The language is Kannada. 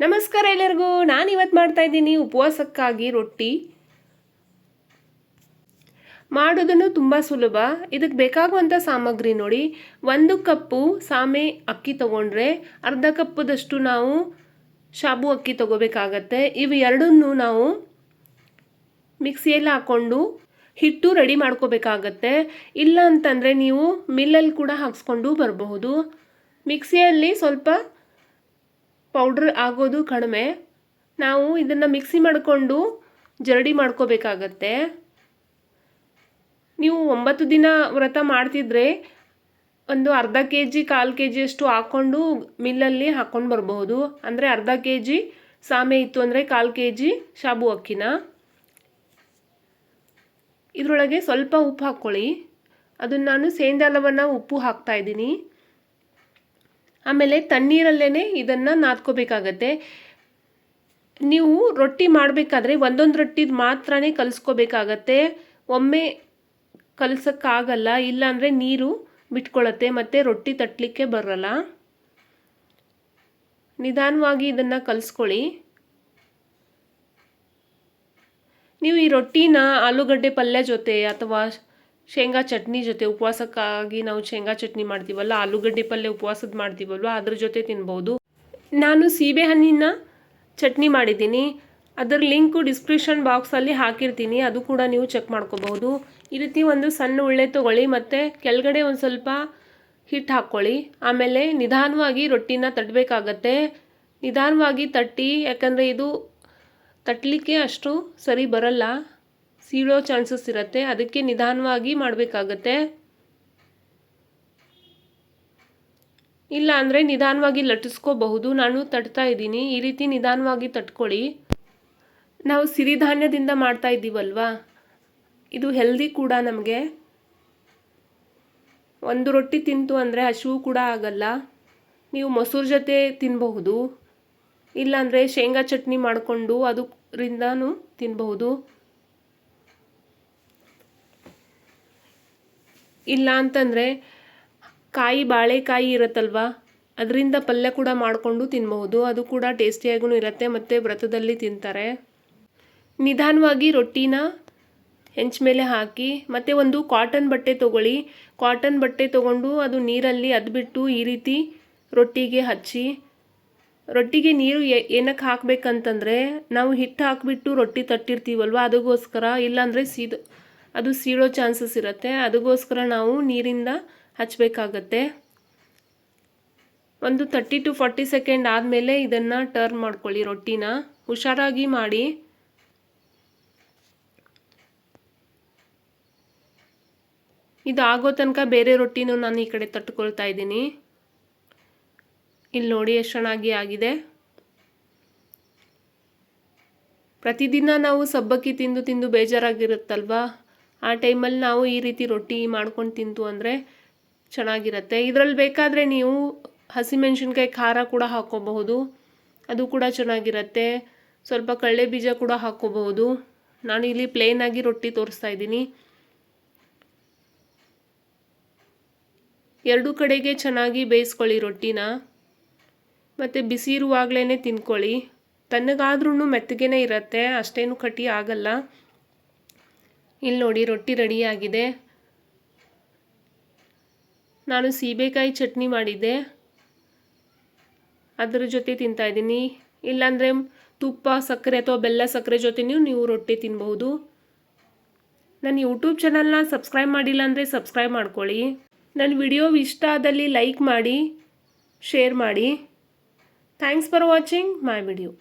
ನಮಸ್ಕಾರ ಎಲ್ಲರಿಗೂ. ನಾನು ಇವತ್ತು ಮಾಡ್ತಾ ಇದ್ದೀನಿ ಉಪವಾಸಕ್ಕಾಗಿ ರೊಟ್ಟಿ. ಮಾಡೋದನ್ನು ತುಂಬ ಸುಲಭ. ಇದಕ್ಕೆ ಬೇಕಾಗುವಂಥ ಸಾಮಗ್ರಿ ನೋಡಿ. 1 ಕಪ್ಪು ಸಾಮೆ ಅಕ್ಕಿ ತಗೊಂಡ್ರೆ ಅರ್ಧ ಕಪ್ಪದಷ್ಟು ನಾವು ಶಾಬು ಅಕ್ಕಿ ತಗೋಬೇಕಾಗತ್ತೆ. ಇವು ಎರಡನ್ನೂ ನಾವು ಮಿಕ್ಸಿಯಲ್ಲಿ ಹಾಕ್ಕೊಂಡು ಹಿಟ್ಟು ರೆಡಿ ಮಾಡ್ಕೋಬೇಕಾಗತ್ತೆ. ಇಲ್ಲ ಅಂತಂದರೆ ನೀವು ಮಿಲ್ಲಲ್ಲಿ ಕೂಡ ಹಾಕ್ಸ್ಕೊಂಡು ಬರಬಹುದು. ಮಿಕ್ಸಿಯಲ್ಲಿ ಸ್ವಲ್ಪ ಪೌಡ್ರ್ ಆಗೋದು ಕಡಿಮೆ. ನಾವು ಇದನ್ನು ಮಿಕ್ಸಿ ಮಾಡಿಕೊಂಡು ಜರಡಿ ಮಾಡ್ಕೋಬೇಕಾಗತ್ತೆ. ನೀವು 9 ದಿನ ವ್ರತ ಮಾಡ್ತಿದ್ರೆ ಒಂದು ಅರ್ಧ kg 1/4 kg ಅಷ್ಟು ಹಾಕ್ಕೊಂಡು ಮಿಲ್ಲಲ್ಲಿ ಹಾಕ್ಕೊಂಡು ಬರಬಹುದು. ಅಂದರೆ ಅರ್ಧ kg ಸಾಮೆ ಇತ್ತು ಅಂದರೆ 1/4 kg ಶಾಬು ಅಕ್ಕಿನ ಇದರೊಳಗೆ ಸ್ವಲ್ಪ ಉಪ್ಪು ಹಾಕ್ಕೊಳ್ಳಿ. ಅದನ್ನು ನಾನು ಸೇಂದಾ ಲವಣ ಉಪ್ಪು ಹಾಕ್ತಾಯಿದ್ದೀನಿ. ಆಮೇಲೆ ತಣ್ಣೀರಲ್ಲೇ ಇದನ್ನು ನಾದ್ಕೋಬೇಕಾಗತ್ತೆ. ನೀವು ರೊಟ್ಟಿ ಮಾಡಬೇಕಾದ್ರೆ ಒಂದೊಂದು ರೊಟ್ಟಿದು ಮಾತ್ರನೇ ಕಲಿಸ್ಕೋಬೇಕಾಗತ್ತೆ. ಒಮ್ಮೆ ಕಲಸೋಕ್ಕಾಗಲ್ಲ, ಇಲ್ಲಾಂದರೆ ನೀರು ಬಿಟ್ಕೊಳ್ಳುತ್ತೆ ಮತ್ತು ರೊಟ್ಟಿ ತಟ್ಟಲಿಕ್ಕೆ ಬರಲ್ಲ. ನಿಧಾನವಾಗಿ ಇದನ್ನು ಕಲಿಸ್ಕೊಳ್ಳಿ. ನೀವು ಈ ರೊಟ್ಟಿನ ಆಲೂಗಡ್ಡೆ ಪಲ್ಯ ಜೊತೆ ಅಥವಾ ಶೇಂಗಾ ಚಟ್ನಿ ಜೊತೆ, ಉಪವಾಸಕ್ಕಾಗಿ ನಾವು ಶೇಂಗಾ ಚಟ್ನಿ ಮಾಡ್ತೀವಲ್ಲ, ಆಲೂಗಡ್ಡೆ ಪಲ್ಯ ಉಪವಾಸದ ಮಾಡ್ತೀವಲ್ವ, ಅದ್ರ ಜೊತೆ ತಿನ್ಬೋದು. ನಾನು ಸೀಬೆಹಣ್ಣಿನ ಚಟ್ನಿ ಮಾಡಿದ್ದೀನಿ. ಅದರ ಲಿಂಕು ಡಿಸ್ಕ್ರಿಪ್ಷನ್ ಬಾಕ್ಸಲ್ಲಿ ಹಾಕಿರ್ತೀನಿ, ಅದು ಕೂಡ ನೀವು ಚೆಕ್ ಮಾಡ್ಕೋಬಹುದು. ಈ ರೀತಿ ಒಂದು ಸಣ್ಣ ಉಳ್ಳೆ ತೊಗೊಳ್ಳಿ ಮತ್ತು ಕೆಳಗಡೆ ಒಂದು ಸ್ವಲ್ಪ ಹಿಟ್ಟು ಹಾಕ್ಕೊಳ್ಳಿ. ಆಮೇಲೆ ನಿಧಾನವಾಗಿ ರೊಟ್ಟಿನ ತಟ್ಟಬೇಕಾಗತ್ತೆ. ನಿಧಾನವಾಗಿ ತಟ್ಟಿ, ಯಾಕಂದರೆ ಇದು ತಟ್ಟಲಿಕ್ಕೆ ಅಷ್ಟು ಸರಿ ಬರಲ್ಲ, ಸೀಳೋ ಚಾನ್ಸಸ್ ಇರುತ್ತೆ. ಅದಕ್ಕೆ ನಿಧಾನವಾಗಿ ಮಾಡಬೇಕಾಗತ್ತೆ. ಇಲ್ಲ ಅಂದರೆ ನಿಧಾನವಾಗಿ ಲಟ್ಟಿಸ್ಕೋಬಹುದು. ನಾನು ತಟ್ತಾ ಇದ್ದೀನಿ. ಈ ರೀತಿ ನಿಧಾನವಾಗಿ ತಟ್ಕೊಳ್ಳಿ. ನಾವು ಸಿರಿಧಾನ್ಯದಿಂದ ಮಾಡ್ತಾ ಇದ್ದೀವಲ್ವಾ, ಇದು ಹೆಲ್ದಿ ಕೂಡ. ನಮಗೆ ಒಂದು ರೊಟ್ಟಿ ತಿಂತು ಅಂದರೆ ಹಸಿವು ಕೂಡ ಆಗಲ್ಲ. ನೀವು ಮೊಸರು ಜೊತೆ ತಿನ್ನಬಹುದು, ಇಲ್ಲಾಂದರೆ ಶೇಂಗಾ ಚಟ್ನಿ ಮಾಡಿಕೊಂಡು ಅದರಿಂದನೂ ತಿನ್ನಬಹುದು. ಇಲ್ಲ ಅಂತಂದರೆ ಬಾಳೆಕಾಯಿ ಇರುತ್ತಲ್ವ, ಅದರಿಂದ ಪಲ್ಯ ಕೂಡ ಮಾಡಿಕೊಂಡು ತಿನ್ನಬಹುದು. ಅದು ಕೂಡ ಟೇಸ್ಟಿಯಾಗೂ ಇರುತ್ತೆ ಮತ್ತು ವ್ರತದಲ್ಲಿ ತಿಂತಾರೆ. ನಿಧಾನವಾಗಿ ರೊಟ್ಟಿನ ಹೆಂಚ ಮೇಲೆ ಹಾಕಿ ಮತ್ತು ಒಂದು ಕಾಟನ್ ಬಟ್ಟೆ ತೊಗೊಳ್ಳಿ. ಕಾಟನ್ ಬಟ್ಟೆ ತೊಗೊಂಡು ಅದು ನೀರಲ್ಲಿ ಅದ್ಬಿಟ್ಟು ಈ ರೀತಿ ರೊಟ್ಟಿಗೆ ಹಚ್ಚಿ. ರೊಟ್ಟಿಗೆ ನೀರು ಏನಕ್ಕೆ ಹಾಕಬೇಕಂತಂದರೆ ನಾವು ಹಿಟ್ಟು ಹಾಕಿಬಿಟ್ಟು ರೊಟ್ಟಿ ತಟ್ಟಿರ್ತೀವಲ್ವ, ಅದಕ್ಕೋಸ್ಕರ. ಇಲ್ಲಾಂದರೆ ಅದು ಸೀಳೋ ಚಾನ್ಸಸ್ ಇರುತ್ತೆ. ಅದಕ್ಕೋಸ್ಕರ ನಾವು ನೀರಿಂದ ಹಚ್ಚಬೇಕಾಗತ್ತೆ. ಒಂದು 30 to 40 ಸೆಕೆಂಡ್ ಆದಮೇಲೆ ಇದನ್ನು ಟರ್ನ್ ಮಾಡ್ಕೊಳ್ಳಿ. ರೊಟ್ಟಿನ ಹುಷಾರಾಗಿ ಮಾಡಿ. ಇದು ಆಗೋ ತನಕ ಬೇರೆ ರೊಟ್ಟಿನೂ ನಾನು ಈ ಕಡೆ ತಟ್ಕೊಳ್ತಾ ಇದ್ದೀನಿ. ಇಲ್ಲಿ ನೋಡಿ ಎಷ್ಟು ಚೆನ್ನಾಗಿ ಆಗಿದೆ. ಪ್ರತಿದಿನ ನಾವು ಸಬ್ಬಕ್ಕಿ ತಿಂದು ತಿಂದು ಬೇಜಾರಾಗಿರುತ್ತಲ್ವ, ಆ ಟೈಮಲ್ಲಿ ನಾವು ಈ ರೀತಿ ರೊಟ್ಟಿ ಮಾಡ್ಕೊಂಡು ತಿಂತು ಅಂದರೆ ಚೆನ್ನಾಗಿರುತ್ತೆ. ಇದರಲ್ಲಿ ಬೇಕಾದರೆ ನೀವು ಹಸಿಮೆಣಸಿನ್ಕಾಯಿ ಖಾರ ಕೂಡ ಹಾಕ್ಕೋಬಹುದು, ಅದು ಕೂಡ ಚೆನ್ನಾಗಿರುತ್ತೆ. ಸ್ವಲ್ಪ ಕಡಲೆ ಬೀಜ ಕೂಡ ಹಾಕ್ಕೋಬಹುದು. ನಾನು ಇಲ್ಲಿ ಪ್ಲೇನಾಗಿ ರೊಟ್ಟಿ ತೋರಿಸ್ತಾ ಇದ್ದೀನಿ. ಎರಡೂ ಕಡೆಗೆ ಚೆನ್ನಾಗಿ ಬೇಯಿಸ್ಕೊಳ್ಳಿ ರೊಟ್ಟಿನ. ಮತ್ತು ಬಿಸಿ ಇರುವಾಗಲೇ ತಿನ್ಕೊಳ್ಳಿ. ತಣ್ಣಗಾದ್ರೂ ಮೆತ್ತಗೇ ಇರುತ್ತೆ, ಅಷ್ಟೇನು ಕಟಿ ಆಗಲ್ಲ. ಇಲ್ಲಿ ನೋಡಿ ರೊಟ್ಟಿ ರೆಡಿಯಾಗಿದೆ. ನಾನು ಸೀಬೆಕಾಯಿ ಚಟ್ನಿ ಮಾಡಿದ್ದೆ, ಅದರ ಜೊತೆ ತಿಂತಾಯಿದ್ದೀನಿ. ಇಲ್ಲಾಂದರೆ ತುಪ್ಪ, ಸಕ್ಕರೆ ಅಥವಾ ಬೆಲ್ಲ ಸಕ್ಕರೆ ಜೊತೆನೂ ನೀವು ರೊಟ್ಟಿ ತಿನ್ಬಹುದು. ನನ್ನ ಯೂಟ್ಯೂಬ್ ಚಾನಲ್ನ ಸಬ್ಸ್ಕ್ರೈಬ್ ಮಾಡಿಲ್ಲ ಅಂದರೆ ಸಬ್ಸ್ಕ್ರೈಬ್ ಮಾಡ್ಕೊಳ್ಳಿ. ನನ್ನ ವಿಡಿಯೋ ಇಷ್ಟ ಆದಲ್ಲಿ ಲೈಕ್ ಮಾಡಿ, ಶೇರ್ ಮಾಡಿ. Thanks for watching my video.